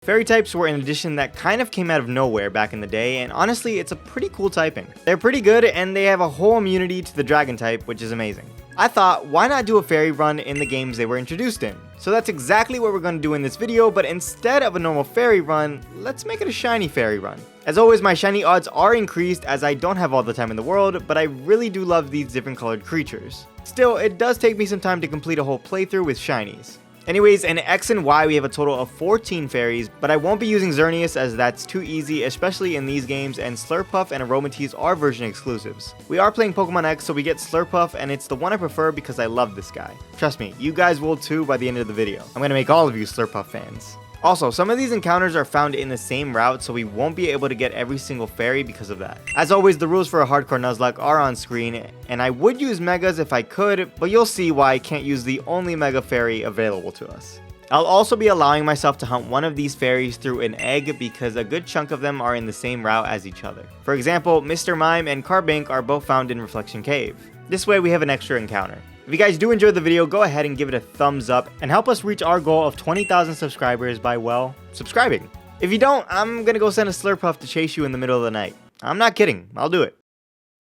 Fairy types were an addition that kind of came out of nowhere back in the day, and honestly, it's a pretty cool typing. They're pretty good, and they have a whole immunity to the dragon type, which is amazing. I thought, why not do a fairy run in the games they were introduced in? So that's exactly what we're going to do in this video, but instead of a normal fairy run, let's make it a shiny fairy run. As always, my shiny odds are increased as I don't have all the time in the world, but I really do love these different colored creatures. Still, it does take me some time to complete a whole playthrough with shinies. Anyways, in X and Y we have a total of 14 fairies, but I won't be using Xerneas as that's too easy, especially in these games, and Slurpuff and Aromatisse are version exclusives. We are playing Pokemon X, so we get Slurpuff, and it's the one I prefer because I love this guy. Trust me, you guys will too by the end of the video. I'm gonna make all of you Slurpuff fans. Also, some of these encounters are found in the same route, so we won't be able to get every single fairy because of that. As always, the rules for a hardcore Nuzlocke are on screen, and I would use Megas if I could, but you'll see why I can't use the only Mega Fairy available to us. I'll also be allowing myself to hunt one of these fairies through an egg because a good chunk of them are in the same route as each other. For example, Mr. Mime and Carbink are both found in Reflection Cave. This way we have an extra encounter. If you guys do enjoy the video, go ahead and give it a thumbs up and help us reach our goal of 20,000 subscribers by, well, subscribing. If you don't, I'm gonna go send a Slurpuff to chase you in the middle of the night. I'm not kidding, I'll do it.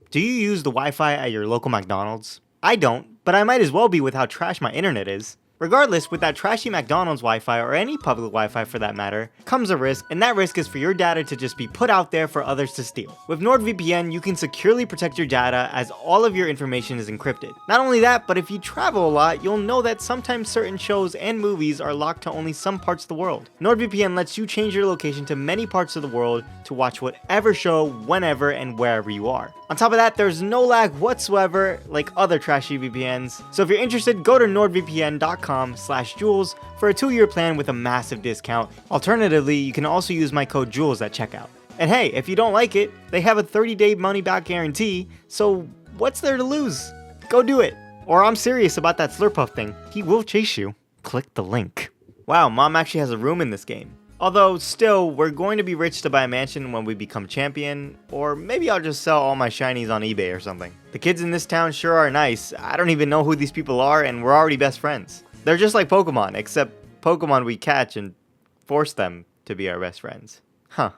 Do you use the Wi-Fi at your local McDonald's? I don't, but I might as well be with how trash my internet is. Regardless, with that trashy McDonald's Wi-Fi, or any public Wi-Fi for that matter, comes a risk, and that risk is for your data to just be put out there for others to steal. With NordVPN, you can securely protect your data as all of your information is encrypted. Not only that, but if you travel a lot, you'll know that sometimes certain shows and movies are locked to only some parts of the world. NordVPN lets you change your location to many parts of the world to watch whatever show, whenever, and wherever you are. On top of that, there's no lag whatsoever like other trashy VPNs. So if you're interested, go to nordvpn.com/Jules for a 2-year plan with a massive discount. Alternatively, you can also use my code Jules at checkout. And hey, if you don't like it, they have a 30-day money-back guarantee, so what's there to lose? Go do it. Or I'm serious about that Slurpuff thing. He will chase you. Click the link. Wow, Mom actually has a room in this game. Although, still, we're going to be rich to buy a mansion when we become champion, or maybe I'll just sell all my shinies on eBay or something. The kids in this town sure are nice. I don't even know who these people are, and we're already best friends. They're just like Pokemon, except Pokemon we catch and force them to be our best friends. Huh.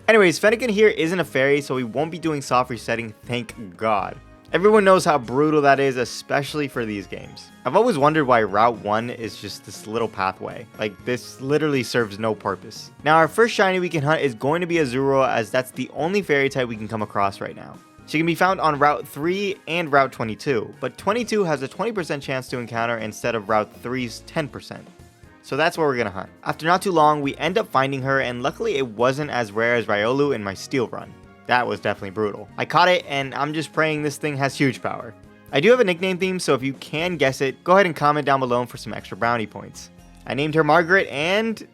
Anyways, Fennekin here isn't a fairy, so we won't be doing soft resetting, thank God. Everyone knows how brutal that is, especially for these games. I've always wondered why Route 1 is just this little pathway. Like, this literally serves no purpose. Now, our first shiny we can hunt is going to be Azuro, as that's the only fairy type we can come across right now. She can be found on Route 3 and Route 22, but 22 has a 20% chance to encounter instead of Route 3's 10%. So that's what we're gonna hunt. After not too long, we end up finding her, and luckily it wasn't as rare as Riolu in my Steel run. That was definitely brutal. I caught it, and I'm just praying this thing has huge power. I do have a nickname theme, so if you can guess it, go ahead and comment down below for some extra brownie points. I named her Margaret, and...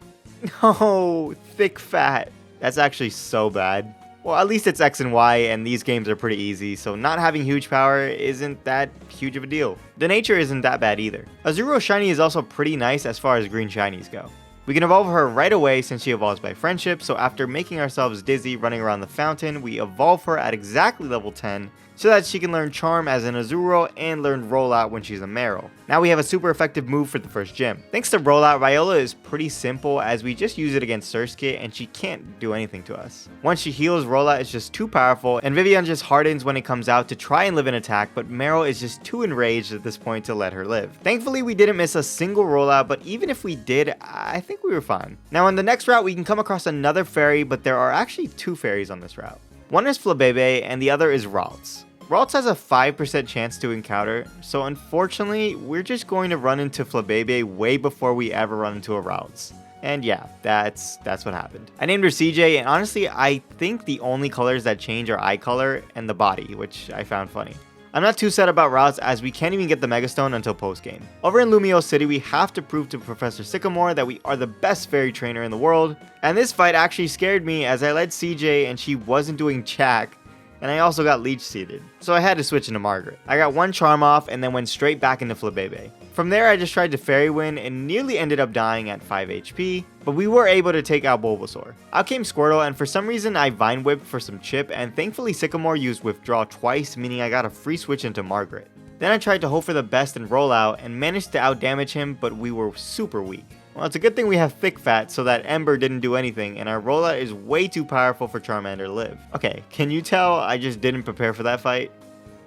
oh, thick fat. That's actually so bad. Well, at least it's X and Y, and these games are pretty easy, so not having huge power isn't that huge of a deal. The nature isn't that bad either. Azuro Shiny is also pretty nice as far as green shinies go. We can evolve her right away since she evolves by friendship, so after making ourselves dizzy running around the fountain, we evolve her at exactly level 10 so that she can learn Charm as an Azuro and learn Rollout when she's a Marill. Now we have a super effective move for the first gym. Thanks to Rollout, Viola is pretty simple as we just use it against Surskit and she can't do anything to us. Once she heals, Rollout is just too powerful and Vivian just hardens when it comes out to try and live an attack, but Marill is just too enraged at this point to let her live. Thankfully we didn't miss a single Rollout, but even if we did, I think we were fine. Now on the next route we can come across another fairy, but there are actually 2 fairies on this route. One is Flabebe and the other is Ralts. Ralts has a 5% chance to encounter, so unfortunately, we're just going to run into Flabebe way before we ever run into a Ralts. And yeah, that's what happened. I named her CJ, and honestly, I think the only colors that change are eye color and the body, which I found funny. I'm not too sad about Ralts as we can't even get the Megastone until post-game. Over in Lumio City, we have to prove to Professor Sycamore that we are the best fairy trainer in the world, and this fight actually scared me as I led CJ and she wasn't doing jack, and I also got leech seeded. So I had to switch into Margaret. I got 1 charm off and then went straight back into Flabebe. From there I just tried to fairy win and nearly ended up dying at 5 HP, but we were able to take out Bulbasaur. Out came Squirtle and for some reason I Vine Whipped for some chip and thankfully Sycamore used Withdraw twice, meaning I got a free switch into Margaret. Then I tried to hope for the best and roll out and managed to outdamage him, but we were super weak. Well, it's a good thing we have Thick Fat so that Ember didn't do anything, and our rollout is way too powerful for Charmander to live. Okay, can you tell I just didn't prepare for that fight?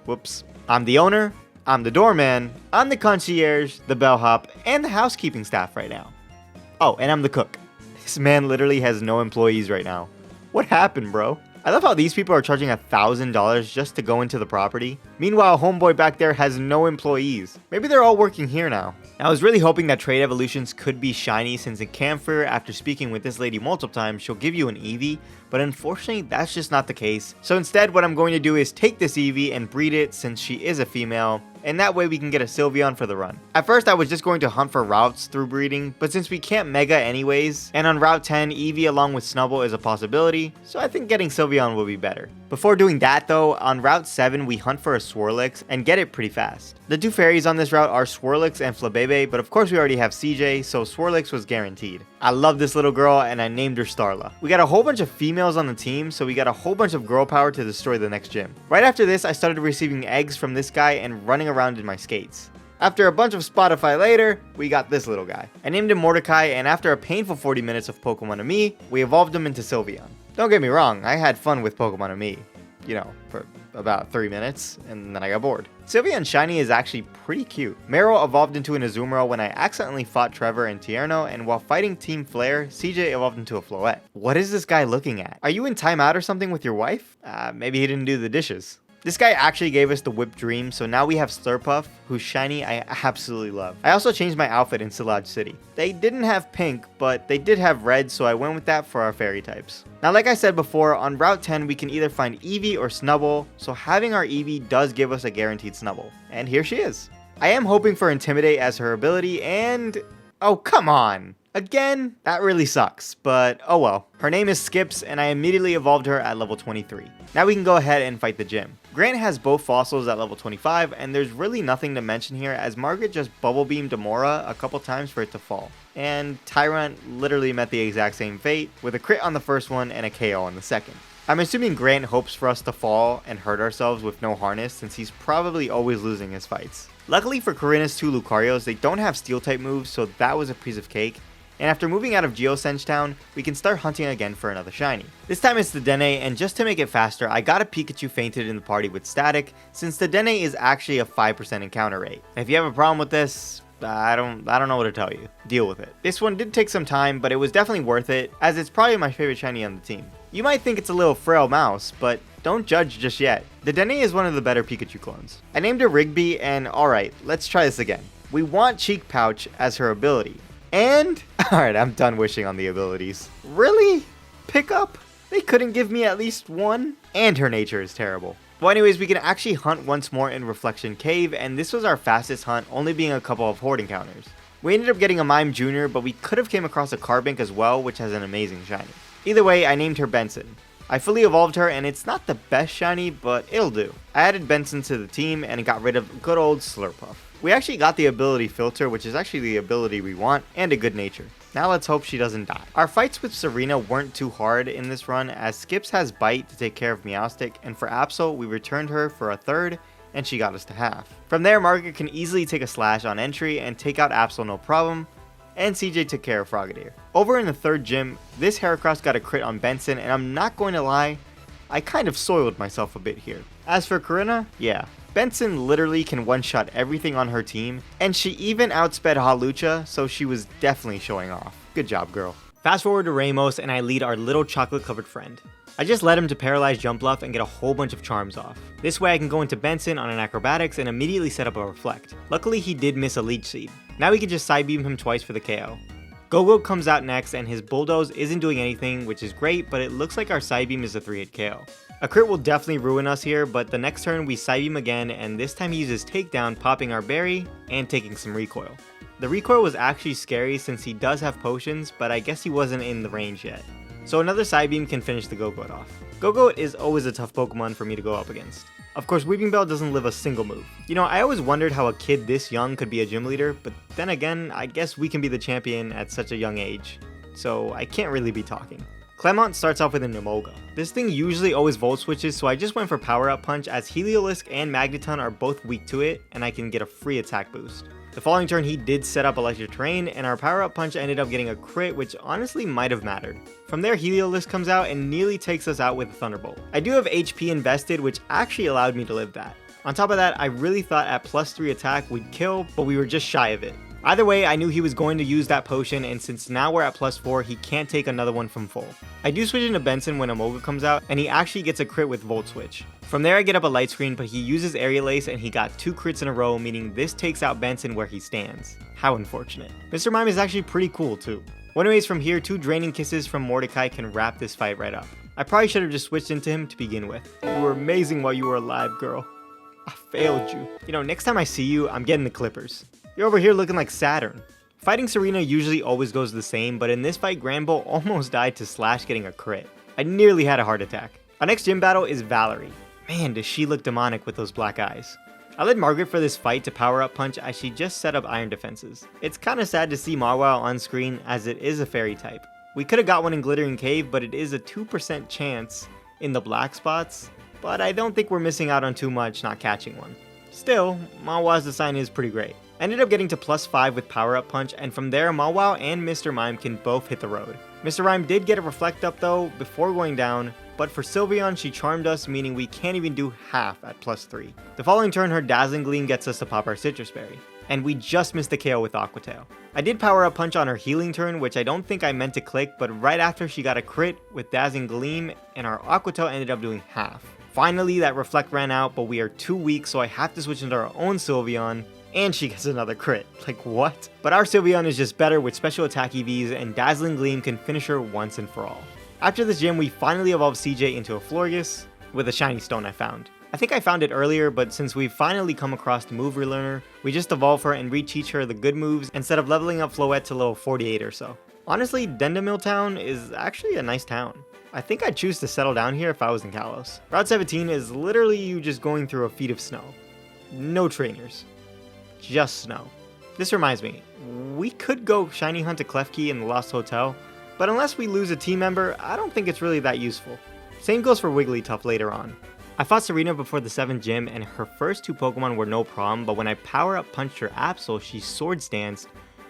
Whoops. I'm the owner, I'm the doorman, I'm the concierge, the bellhop, and the housekeeping staff right now. Oh, and I'm the cook. This man literally has no employees right now. What happened, bro? I love how these people are charging $1,000 just to go into the property. Meanwhile, homeboy back there has no employees. Maybe they're all working here now. I was really hoping that trade evolutions could be shiny, since in Camphor, after speaking with this lady multiple times, she'll give you an Eevee, but unfortunately that's just not the case. So instead, what I'm going to do is take this Eevee and breed it, since she is a female, and that way we can get a Sylveon for the run. At first I was just going to hunt for routes through breeding, but since we can't Mega anyways, and on Route 10 Eevee along with Snubbull is a possibility, so I think getting Sylveon will be better. Before doing that though, on Route 7 we hunt for a Swirlix and get it pretty fast. The two fairies on this route are Swirlix and Flabebe, but of course we already have CJ, so Swirlix was guaranteed. I love this little girl and I named her Starla. We got a whole bunch of females on the team, so we got a whole bunch of girl power to destroy the next gym. Right after this I started receiving eggs from this guy and running around in my skates. After a bunch of Spotify later, we got this little guy. I named him Mordecai, and after a painful 40 minutes of Pokemon Me, we evolved him into Sylveon. Don't get me wrong, I had fun with Pokemon Me, you know, for about 3 minutes, and then I got bored. Sylveon Shiny is actually pretty cute. Meryl evolved into an Azumarill when I accidentally fought Trevor and Tierno, and while fighting Team Flare, CJ evolved into a Floette. What is this guy looking at? Are you in timeout or something with your wife? Maybe he didn't do the dishes. This guy actually gave us the Whipped Dream, so now we have Slurpuff, whose shiny I absolutely love. I also changed my outfit in Silage City. They didn't have pink, but they did have red, so I went with that for our fairy types. Now like I said before, on Route 10 we can either find Eevee or Snubbull, so having our Eevee does give us a guaranteed Snubbull. And here she is. I am hoping for Intimidate as her ability, and... oh, come on! Again? That really sucks, but oh well. Her name is Skips, and I immediately evolved her at level 23. Now we can go ahead and fight the gym. Grant has both fossils at level 25, and there's really nothing to mention here as Margaret just bubble beamed Amora a couple times for it to fall. And Tyrant literally met the exact same fate, with a crit on the first one and a KO on the second. I'm assuming Grant hopes for us to fall and hurt ourselves with no harness, since he's probably always losing his fights. Luckily for Corinna's two Lucarios, they don't have steel type moves, so that was a piece of cake. And after moving out of Geosense Town, we can start hunting again for another shiny. This time it's the Dene, and just to make it faster, I got a Pikachu fainted in the party with Static, since the Dene is actually a 5% encounter rate. If you have a problem with this, I don't know what to tell you. Deal with it. This one did take some time, but it was definitely worth it, as it's probably my favorite shiny on the team. You might think it's a little frail mouse, but don't judge just yet. The Dene is one of the better Pikachu clones. I named her Rigby, and alright, let's try this again. We want Cheek Pouch as her ability. And, alright, I'm done wishing on the abilities. Really? Pickup? They couldn't give me at least one? And her nature is terrible. Well anyways, we can actually hunt once more in Reflection Cave, and this was our fastest hunt, only being a couple of horde encounters. We ended up getting a Mime Jr., but we could have came across a Carbink as well, which has an amazing shiny. Either way, I named her Benson. I fully evolved her, and it's not the best shiny, but it'll do. I added Benson to the team, and got rid of good old Slurpuff. We actually got the ability Filter, which is actually the ability we want, and a good nature. Now let's hope she doesn't die. Our fights with Serena weren't too hard in this run, as Skips has Bite to take care of Meowstic, and for Absol, we returned her for a third, and she got us to half. From there, Margaret can easily take a slash on entry and take out Absol no problem, and CJ took care of Frogadier. Over in the third gym, this Heracross got a crit on Benson, and I'm not going to lie, I kind of soiled myself a bit here. As for Corinna, yeah. Benson literally can one-shot everything on her team, and she even outsped Hawlucha, so she was definitely showing off. Good job, girl. Fast forward to Ramos, and I lead our little chocolate-covered friend. I just led him to Paralyze Jump Bluff and get a whole bunch of charms off. This way I can go into Benson on an Acrobatics and immediately set up a Reflect. Luckily he did miss a Leech Seed. Now we can just Psybeam him twice for the KO. Go-Go comes out next, and his Bulldoze isn't doing anything, which is great, but it looks like our Psybeam is a 3-hit KO. A crit will definitely ruin us here, but the next turn we Psybeam again, and this time he uses Takedown, popping our Berry, and taking some recoil. The recoil was actually scary since he does have potions, but I guess he wasn't in the range yet. So another Psybeam can finish the Go-Goat off. Go-Goat is always a tough Pokemon for me to go up against. Of course, Weeping Bell doesn't live a single move. You know, I always wondered how a kid this young could be a gym leader, but then again, I guess we can be the champion at such a young age. So I can't really be talking. Clemont starts off with an Emolga. This thing usually always Volt Switches, so I just went for Power Up Punch as Heliolisk and Magneton are both weak to it, and I can get a free attack boost. The following turn he did set up electric terrain, and our power up punch ended up getting a crit, which honestly might have mattered. From there Heliolisk comes out and nearly takes us out with a Thunderbolt. I do have HP invested, which actually allowed me to live that. On top of that, I really thought at +3 attack we'd kill, but we were just shy of it. Either way, I knew he was going to use that potion, and since now we're at +4, he can't take another one from full. I do switch into Benson when Amoga comes out, and he actually gets a crit with Volt Switch. From there I get up a light screen, but he uses Aerial Ace and he got 2 crits in a row, meaning this takes out Benson where he stands. How unfortunate. Mr. Mime is actually pretty cool too. Well, anyways, from here, 2 Draining Kisses from Mordecai can wrap this fight right up. I probably should have just switched into him to begin with. You were amazing while you were alive, girl. I failed you. You know, next time I see you, I'm getting the Clippers. You're over here looking like Saturn. Fighting Serena usually always goes the same, but in this fight, Granbull almost died to Slash getting a crit. I nearly had a heart attack. Our next gym battle is Valerie. Man, does she look demonic with those black eyes. I led Margaret for this fight to power up punch as she just set up iron defenses. It's kinda sad to see Mawile on screen as it is a fairy type. We could've got one in Glittering Cave, but it is a 2% chance in the black spots, but I don't think we're missing out on too much not catching one. Still, Mawile's design is pretty great. I ended up getting to +5 with power up punch, and from there Mawile and Mr. Mime can both hit the road. Mr. Mime did get a reflect up though before going down, but for Sylveon she charmed us, meaning we can't even do half at +3. The following turn her Dazzling Gleam gets us to pop our Citrus Berry, and we just missed the KO with Aqua Tail. I did power up punch on her healing turn, which I don't think I meant to click, but right after she got a crit with Dazzling Gleam and our Aqua Tail ended up doing half. Finally that reflect ran out, but we are too weak, so I have to switch into our own Sylveon, and she gets another crit. Like what? But our Sylveon is just better with special attack EVs, and Dazzling Gleam can finish her once and for all. After this gym, we finally evolved CJ into a Florges with a shiny stone I found. I think I found it earlier, but since we've finally come across the move relearner, we just evolve her and reteach her the good moves instead of leveling up Floette to level 48 or so. Honestly, Dendamil Town is actually a nice town. I think I'd choose to settle down here if I was in Kalos. Route 17 is literally you just going through a feet of snow. No trainers. Just snow. This reminds me, we could go shiny hunt a Klefki in the Lost Hotel, but unless we lose a team member, I don't think it's really that useful. Same goes for Wigglytuff later on. I fought Serena before the 7th gym and her first 2 Pokemon were no problem, but when I power up punched her Absol, she Sword Stanced,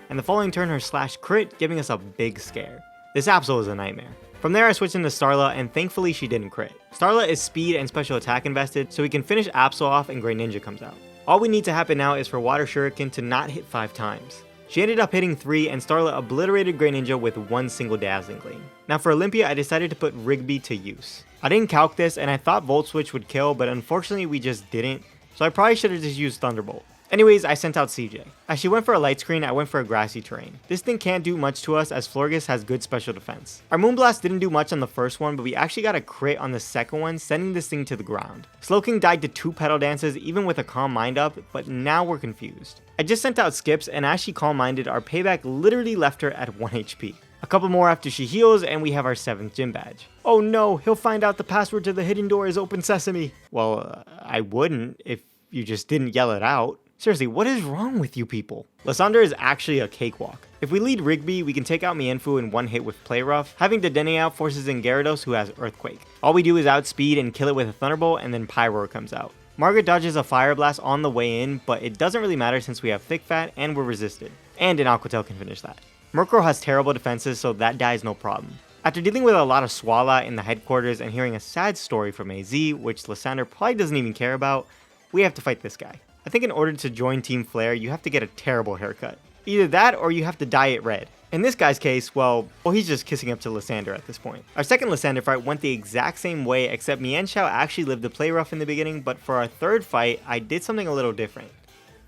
and the following turn her Slash crit, giving us a big scare. This Absol is a nightmare. From there I switched into Starla, and thankfully she didn't crit. Starla is speed and special attack invested, so we can finish Absol off and Greninja comes out. All we need to happen now is for Water Shuriken to not hit 5 times. She ended up hitting 3, and Starla obliterated Greninja with one single Dazzling Gleam. Now for Olympia, I decided to put Rigby to use. I didn't calc this, and I thought Volt Switch would kill, but unfortunately we just didn't, so I probably should have just used Thunderbolt. Anyways, I sent out CJ. As she went for a light screen, I went for a grassy terrain. This thing can't do much to us as Florges has good special defense. Our Moonblast didn't do much on the first one, but we actually got a crit on the second one, sending this thing to the ground. Slowking died to 2 Petal Dances even with a Calm Mind up, but now we're confused. I just sent out Skips, and as she Calm Minded, our payback literally left her at 1 HP. A couple more after she heals, and we have our 7th gym badge. Oh no, he'll find out the password to the hidden door is Open Sesame. Well, I wouldn't if you just didn't yell it out. Seriously, what is wrong with you people? Lysandre is actually a cakewalk. If we lead Rigby, we can take out Mienfoo in one hit with Play Rough. Having Dedenne out forces in Gyarados, who has Earthquake. All we do is outspeed and kill it with a Thunderbolt, and then Pyroar comes out. Margaret dodges a Fire Blast on the way in, but it doesn't really matter since we have Thick Fat and we're resisted. And an Aqua Tail can finish that. Murkrow has terrible defenses, so that dies no problem. After dealing with a lot of Swala in the headquarters and hearing a sad story from AZ, which Lysandre probably doesn't even care about, we have to fight this guy. I think in order to join Team Flare, you have to get a terrible haircut. Either that or you have to dye it red. In this guy's case, well, he's just kissing up to Lysandre at this point. Our second Lysandre fight went the exact same way, except Mienshao actually lived to Play Rough in the beginning, but for our third fight, I did something a little different.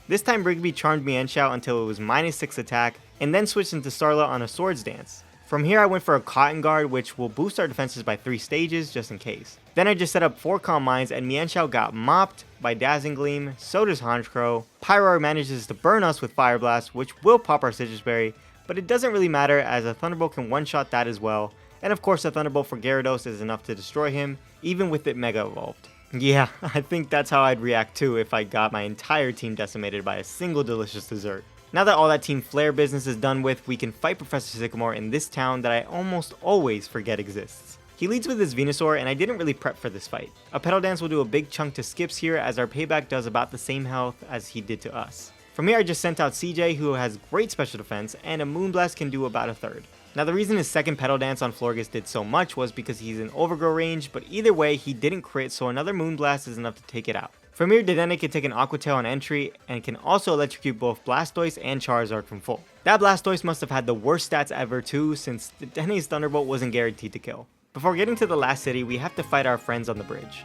This time Rigby charmed Mienshao until it was -6 attack, and then switched into Starla on a Swords Dance. From here I went for a Cotton Guard, which will boost our defenses by 3 stages, just in case. Then I just set up 4 Calm Minds, and Mienshao got mopped by Dazzling Gleam, so does Honchkrow. Pyroar manages to burn us with Fire Blast, which will pop our Citrus Berry, but it doesn't really matter as a Thunderbolt can one-shot that as well, and of course a Thunderbolt for Gyarados is enough to destroy him, even with it Mega Evolved. Yeah, I think that's how I'd react too if I got my entire team decimated by a single delicious dessert. Now that all that Team Flare business is done with, we can fight Professor Sycamore in this town that I almost always forget exists. He leads with his Venusaur, and I didn't really prep for this fight. A Petal Dance will do a big chunk to Skips here as our payback does about the same health as he did to us. From here I just sent out CJ, who has great special defense, and a Moonblast can do about a third. Now the reason his second Petal Dance on Florges did so much was because he's in overgrow range, but either way he didn't crit, so another Moonblast is enough to take it out. From here Dedenne can take an Aqua Tail on entry, and can also electrocute both Blastoise and Charizard from full. That Blastoise must have had the worst stats ever too, since Dedenne's Thunderbolt wasn't guaranteed to kill. Before getting to the last city, we have to fight our friends on the bridge.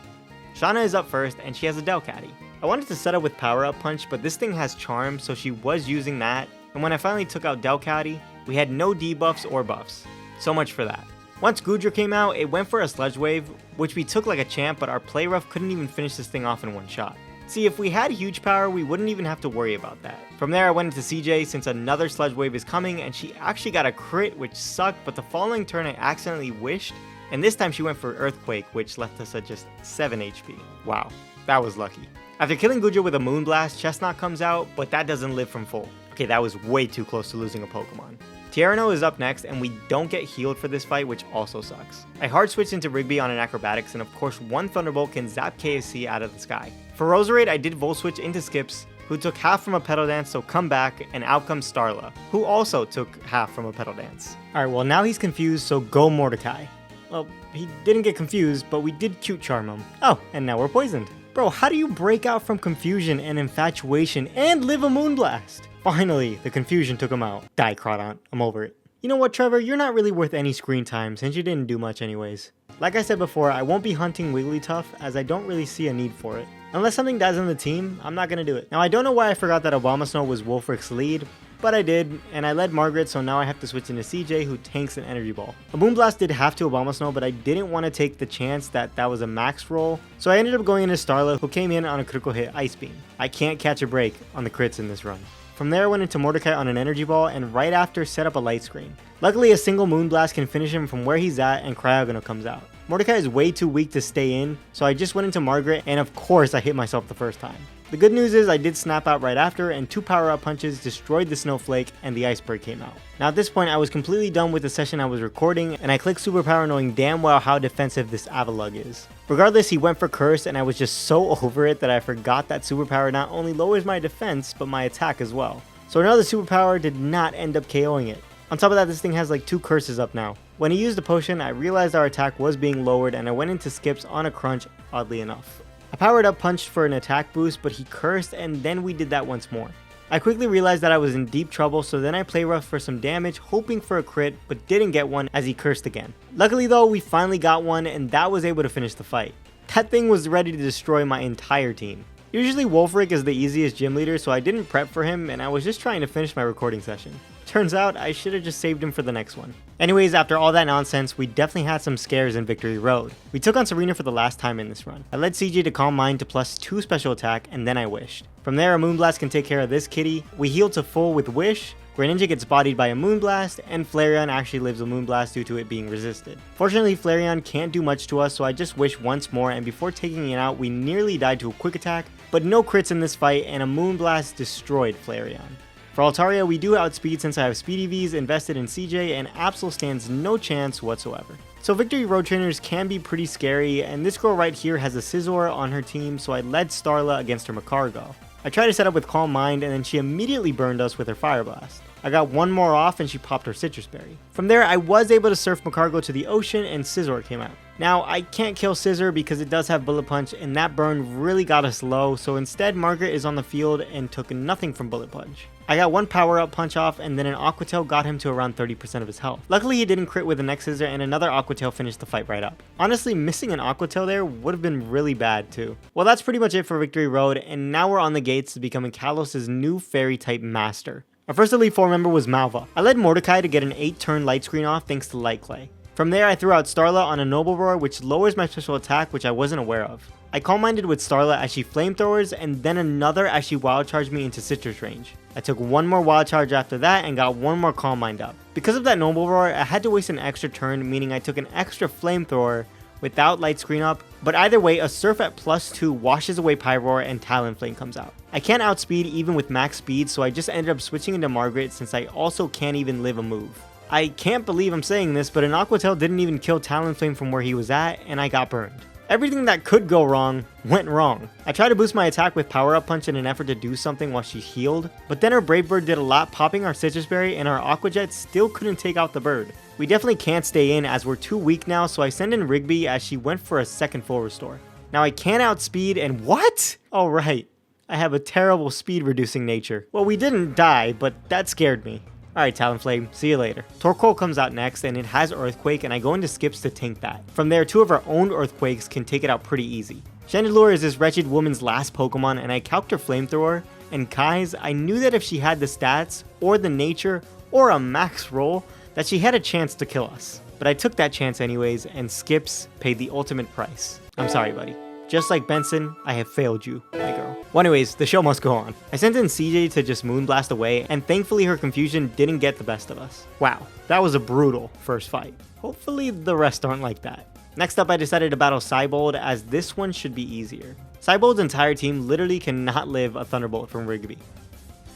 Shauna is up first, and she has a Delcatty. I wanted to set up with Power Up Punch, but this thing has Charm, so she was using that, and when I finally took out Delcatty, we had no debuffs or buffs. So much for that. Once Goodra came out, it went for a Sludge Wave, which we took like a champ, but our play rough couldn't even finish this thing off in one shot. See, if we had huge power, we wouldn't even have to worry about that. From there I went into CJ since another Sludge Wave is coming, and she actually got a crit, which sucked, but the following turn I accidentally wished, and this time she went for Earthquake, which left us at just 7 HP. Wow, that was lucky. After killing Goodra with a Moonblast, Chestnut comes out, but that doesn't live from full. Okay, that was way too close to losing a Pokemon. Tierno is up next, and we don't get healed for this fight, which also sucks. I hard switched into Rigby on an Acrobatics, and of course one Thunderbolt can zap KSC out of the sky. For Roserade, I did Volt Switch into Skips, who took half from a Petal Dance, so come back, and out comes Starla, who also took half from a Petal Dance. Alright, well now he's confused, so go Mordecai. Well, he didn't get confused, but we did Cute Charm him. Oh, and now we're poisoned. Bro, how do you break out from confusion and infatuation and live a Moonblast? Finally, the confusion took him out. Die, Crawdaunt. I'm over it. You know what, Trevor? You're not really worth any screen time since you didn't do much anyways. Like I said before, I won't be hunting Wigglytuff as I don't really see a need for it. Unless something dies on the team, I'm not gonna do it. Now, I don't know why I forgot that Abomasnow was Wolfric's lead, but I did, and I led Margaret, so now I have to switch into CJ, who tanks an Energy Ball. A Moonblast did have to Abomasnow, but I didn't want to take the chance that that was a max roll, so I ended up going into Starla, who came in on a critical hit Ice Beam. I can't catch a break on the crits in this run. From there I went into Mordecai on an Energy Ball, and right after set up a Light Screen. Luckily a single Moonblast can finish him from where he's at, and Cryogonal comes out. Mordecai is way too weak to stay in, so I just went into Margaret, and of course I hit myself the first time. The good news is I did snap out right after, and 2 power-up punches destroyed the Snowflake, and the Iceberg came out. Now at this point I was completely done with the session I was recording, and I clicked Superpower knowing damn well how defensive this Avalugg is. Regardless, he went for Curse, and I was just so over it that I forgot that Superpower not only lowers my defense, but my attack as well. So another Superpower did not end up KOing it. On top of that, this thing has like 2 curses up now. When he used the potion, I realized our attack was being lowered, and I went into Skips on a crunch, oddly enough. I powered up Punched for an attack boost, but he cursed, and then we did that once more. I quickly realized that I was in deep trouble, so then I play rough for some damage, hoping for a crit, but didn't get one as he cursed again. Luckily though, we finally got one, and that was able to finish the fight. That thing was ready to destroy my entire team. Usually Wolfric is the easiest gym leader, so I didn't prep for him, and I was just trying to finish my recording session. Turns out, I should have just saved him for the next one. Anyways, after all that nonsense, we definitely had some scares in Victory Road. We took on Serena for the last time in this run. I led CJ to Calm Mind to +2 special attack, and then I wished. From there, a Moonblast can take care of this kitty. We healed to full with Wish, Greninja gets bodied by a Moonblast, and Flareon actually lives a Moonblast due to it being resisted. Fortunately, Flareon can't do much to us, so I just wish once more, and before taking it out, we nearly died to a quick attack, but no crits in this fight, and a Moonblast destroyed Flareon. For Altaria, we do outspeed since I have Speed EVs invested in CJ, and Absol stands no chance whatsoever. So Victory Road trainers can be pretty scary, and this girl right here has a Scizor on her team, so I led Starla against her Magcargo. I tried to set up with Calm Mind, and then she immediately burned us with her Fire Blast. I got one more off, and she popped her Citrus Berry. From there, I was able to surf Magcargo to the ocean, and Scizor came out. Now, I can't kill Scizor because it does have Bullet Punch, and that burn really got us low, so instead Margaret is on the field and took nothing from Bullet Punch. I got one power-up punch off, and then an Aqua Tail got him to around 30% of his health. Luckily, he didn't crit with the next Scizor, and another Aqua Tail finished the fight right up. Honestly, missing an Aqua Tail there would have been really bad too. Well, that's pretty much it for Victory Road, and now we're on the gates to becoming Kalos' new Fairy-type master. Our first Elite Four member was Malva. I led Mordecai to get an 8-turn Light Screen off thanks to Light Clay. From there, I threw out Starla on a Noble Roar, which lowers my special attack, which I wasn't aware of. I Calm Minded with Starla as she Flamethrowers, and then another as she Wild Charged me into Citrus range. I took one more Wild Charge after that and got one more Calm Mind up. Because of that Noble Roar, I had to waste an extra turn, meaning I took an extra Flamethrower without Light Screen up, but either way, a Surf at +2 washes away Pyroar and Talonflame comes out. I can't outspeed even with max speed, so I just ended up switching into Margaret since I also can't even live a move. I can't believe I'm saying this, but an Aqua Tail didn't even kill Talonflame from where he was at, and I got burned. Everything that could go wrong went wrong. I tried to boost my attack with Power Up Punch in an effort to do something while she healed, but then her Brave Bird did a lot, popping our Citrus Berry, and our Aqua Jet still couldn't take out the bird. We definitely can't stay in as we're too weak now, so I send in Rigby as she went for a second full restore. Now I can't outspeed, and what? Oh right, I have a terrible speed reducing nature. Well, we didn't die, but that scared me. Alright Talonflame, see you later. Torkoal comes out next and it has Earthquake, and I go into skips to tank that. From there, 2 of our own Earthquakes can take it out pretty easy. Chandelure is this wretched woman's last Pokemon, and I calced her Flamethrower, and guys, I knew that if she had the stats, or the nature, or a max roll, that she had a chance to kill us. But I took that chance anyways, and skips paid the ultimate price. I'm sorry buddy. Just like Benson, I have failed you, my girl. Well anyways, the show must go on. I sent in CJ to just Moonblast away, and thankfully her confusion didn't get the best of us. Wow, that was a brutal first fight. Hopefully the rest aren't like that. Next up I decided to battle Cybold, as this one should be easier. Cybold's entire team literally cannot live a Thunderbolt from Rigby.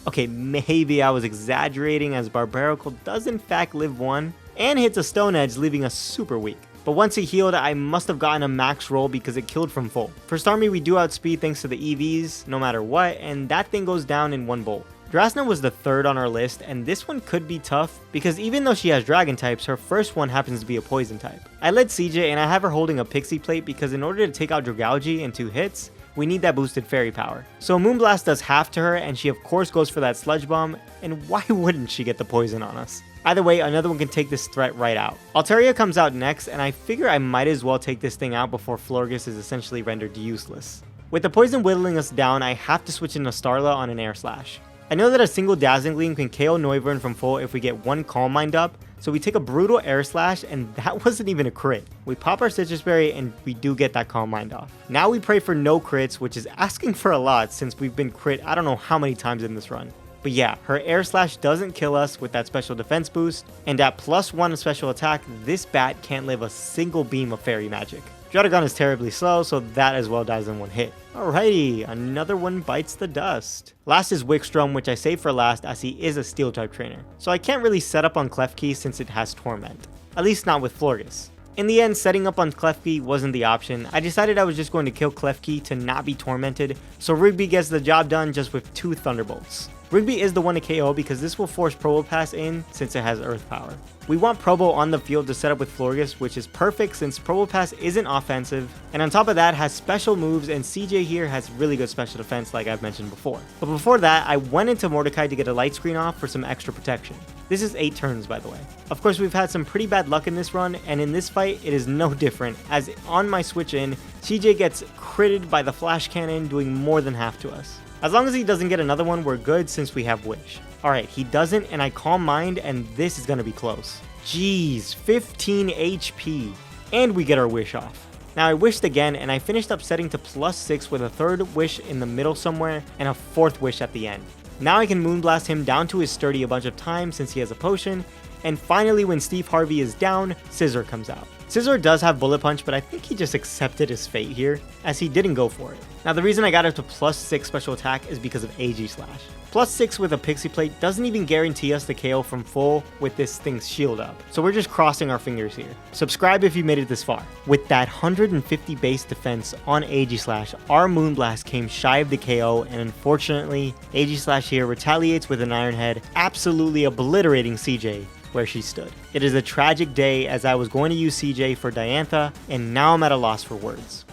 Okay, maybe I was exaggerating, as Barbaracle does in fact live one, and hits a Stone Edge, leaving us super weak. But once he healed, I must have gotten a max roll because it killed from full. For Starmie, we do outspeed thanks to the EVs, no matter what, and that thing goes down in one bolt. Drasna was the third on our list, and this one could be tough, because even though she has dragon types, her first one happens to be a poison type. I led CJ, and I have her holding a Pixie Plate because in order to take out Dragalge in 2 hits, we need that boosted fairy power. So Moonblast does half to her, and she of course goes for that Sludge Bomb, and why wouldn't she get the poison on us? Either way, another one can take this threat right out. Altaria comes out next, and I figure I might as well take this thing out before Florges is essentially rendered useless. With the poison whittling us down, I have to switch into Starla on an Air Slash. I know that a single Dazzling Gleam can KO Noivern from full if we get 1 Calm Mind up, so we take a brutal Air Slash, and that wasn't even a crit. We pop our Citrus Berry, and we do get that Calm Mind off. Now we pray for no crits, which is asking for a lot since we've been crit I don't know how many times in this run. But yeah, her Air Slash doesn't kill us with that special defense boost, and at +1 special attack, this bat can't live a single beam of fairy magic. Druddigon is terribly slow, so that as well dies in 1 hit. Alrighty, another one bites the dust. Last is Wickstrom, which I saved for last as he is a steel type trainer. So I can't really set up on Klefki since it has Torment. At least not with Florges. In the end, setting up on Klefki wasn't the option. I decided I was just going to kill Klefki to not be tormented, so Rigby gets the job done just with 2 Thunderbolts. Rigby is the one to KO because this will force Probopass in since it has Earth Power. We want Probo on the field to set up with Florges, which is perfect since Probopass isn't offensive, and on top of that has special moves, and CJ here has really good special defense like I've mentioned before. But before that, I went into Mordecai to get a light screen off for some extra protection. This is 8 turns by the way. Of course we've had some pretty bad luck in this run, and in this fight it is no different, as on my switch in, CJ gets critted by the Flash Cannon, doing more than half to us. As long as he doesn't get another one, we're good since we have Wish. Alright, he doesn't, and I Calm Mind, and this is gonna be close. Jeez, 15 HP. And we get our Wish off. Now I wished again, and I finished up setting to +6 with a 3rd Wish in the middle somewhere, and a 4th Wish at the end. Now I can Moonblast him down to his sturdy a bunch of times since he has a potion, and finally when Steve Harvey is down, Scizor comes out. Scizor does have Bullet Punch, but I think he just accepted his fate here, as he didn't go for it. Now the reason I got up to +6 special attack is because of AG Slash. +6 with a Pixie Plate doesn't even guarantee us the KO from full with this thing's shield up, so we're just crossing our fingers here. Subscribe if you made it this far. With that 150 base defense on AG Slash, our Moonblast came shy of the KO, and unfortunately, AG Slash here retaliates with an Iron Head, absolutely obliterating CJ where she stood. It is a tragic day, as I was going to use CJ for Diantha, and now I'm at a loss for words.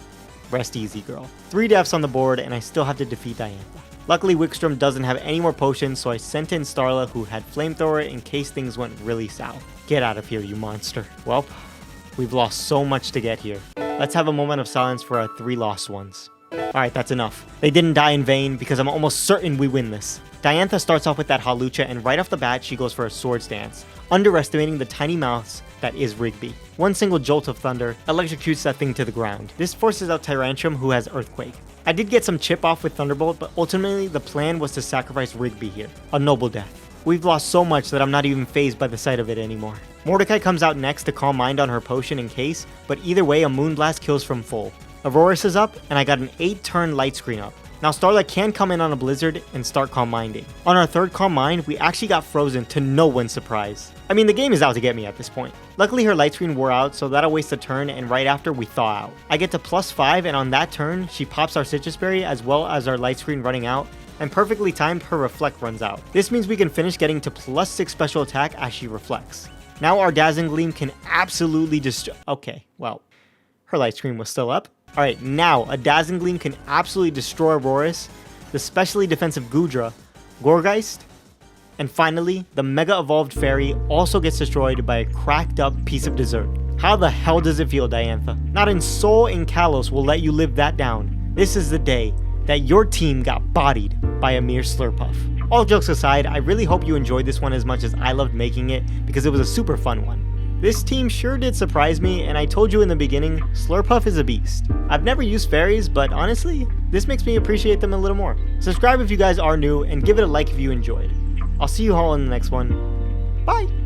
Rest easy, girl. 3 deaths on the board, and I still have to defeat Diantha. Luckily, Wickstrom doesn't have any more potions, so I sent in Starla, who had Flamethrower in case things went really south. Get out of here, you monster. Well, we've lost so much to get here. Let's have a moment of silence for our 3 lost ones. Alright, that's enough. They didn't die in vain, because I'm almost certain we win this. Diantha starts off with that Hawlucha, and right off the bat, she goes for a Swords Dance, underestimating the tiny mouse that is Rigby. One single jolt of thunder electrocutes that thing to the ground. This forces out Tyrantrum, who has Earthquake. I did get some chip off with Thunderbolt, but ultimately the plan was to sacrifice Rigby here. A noble death. We've lost so much that I'm not even fazed by the sight of it anymore. Mordecai comes out next to Calm Mind on her potion in case, but either way a Moonblast kills from full. Aurorus is up, and I got an 8-turn light screen up. Now Starlight can come in on a blizzard and start Calm Minding. On our third Calm Mind, we actually got frozen to no one's surprise. I mean, the game is out to get me at this point. Luckily her light screen wore out, so that'll waste a turn, and right after we thaw out. I get to +5, and on that turn, she pops our Citrus Berry as well as our light screen running out, and perfectly timed her Reflect runs out. This means we can finish getting to +6 special attack as she reflects. Now our Dazzling Gleam can absolutely okay, well, her light screen was still up. Alright, now a Dazzling Gleam can absolutely destroy Aurorus, the specially defensive Goodra, Gourgeist, and finally, the Mega Evolved Fairy also gets destroyed by a cracked up piece of dessert. How the hell does it feel, Diantha? Not in Soul and Kalos will let you live that down. This is the day that your team got bodied by a mere Slurpuff. All jokes aside, I really hope you enjoyed this one as much as I loved making it because it was a super fun one. This team sure did surprise me, and I told you in the beginning, Slurpuff is a beast. I've never used fairies, but honestly, this makes me appreciate them a little more. Subscribe if you guys are new, and give it a like if you enjoyed. I'll see you all in the next one. Bye!